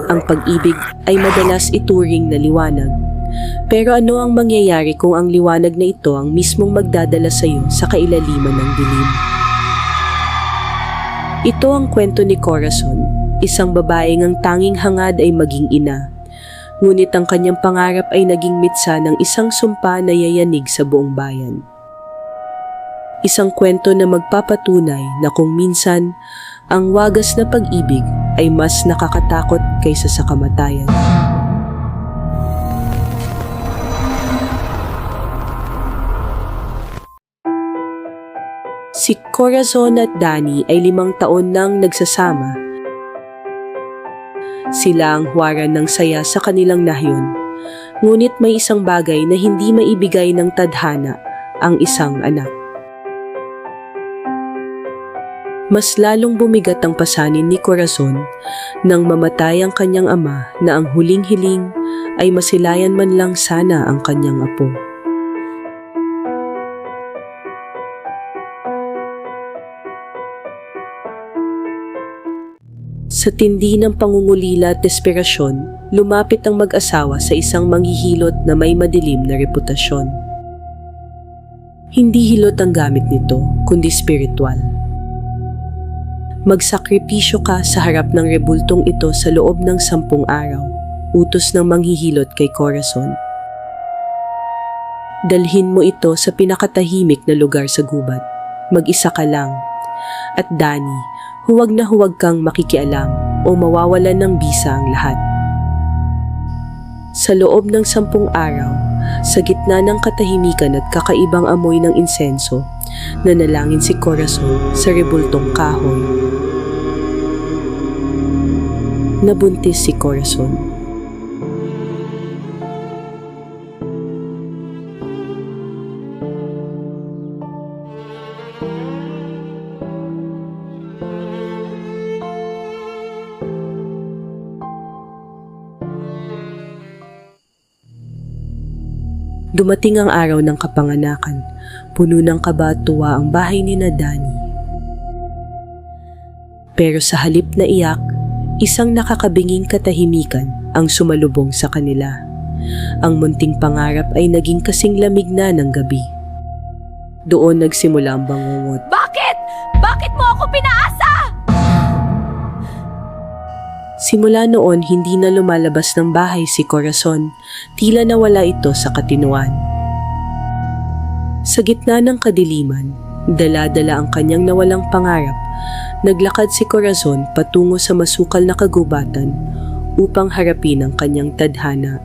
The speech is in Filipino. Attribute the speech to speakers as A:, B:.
A: Ang pag-ibig ay madalas ituring na liwanag. Pero ano ang mangyayari kung ang liwanag na ito ang mismong magdadala sa iyo sa kailaliman ng dilim? Ito ang kwento ni Corazon, isang babaeng ang tanging hangad ay maging ina. Ngunit ang kanyang pangarap ay naging mitsa ng isang sumpa na yayanig sa buong bayan. Isang kwento na magpapatunay na kung minsan, ang wagas na pag-ibig ay mas nakakatakot kaysa sa kamatayan. Si Corazon at Danny ay 5 taon nang nagsasama. Sila ang huwaran ng saya sa kanilang nayon, ngunit may isang bagay na hindi maibigay ng tadhana, ang isang anak. Mas lalong bumigat ang pasanin ni Corazon nang mamatay ang kanyang ama na ang huling hiling ay masilayan man lang sana ang kanyang apo. Sa tindi ng pangungulila at desperasyon, lumapit ang mag-asawa sa isang manghihilot na may madilim na reputasyon. Hindi hilot ang gamit nito, kundi spiritual. Magsakripisyo ka sa harap ng rebultong ito sa loob ng 10 araw, utos ng manghihilot kay Corazon. Dalhin mo ito sa pinakatahimik na lugar sa gubat. Mag-isa ka lang. At Danny, huwag na huwag kang makikialam o mawawalan ng bisa ang lahat. Sa loob ng 10 araw, sa gitna ng katahimikan at kakaibang amoy ng insenso, nanalangin si Corazon sa rebultong kahoy. Nabuntis si Corazon. Dumating ang araw ng kapanganakan. Puno ng kaba at tuwa ang bahay ni Danny. Pero sa halip na iyak, isang nakakabinging katahimikan ang sumalubong sa kanila. Ang munting pangarap ay naging kasing lamig na ng gabi. Doon nagsimula ang bangungot.
B: Bakit? Bakit mo ako pinaasa?
A: Simula noon, hindi na lumalabas ng bahay si Corazon. Tila nawala ito sa katinuan. Sa gitna ng kadiliman, dala-dala ang kanyang nawalang pangarap. Naglakad si Corazon patungo sa masukal na kagubatan upang harapin ang kanyang tadhana.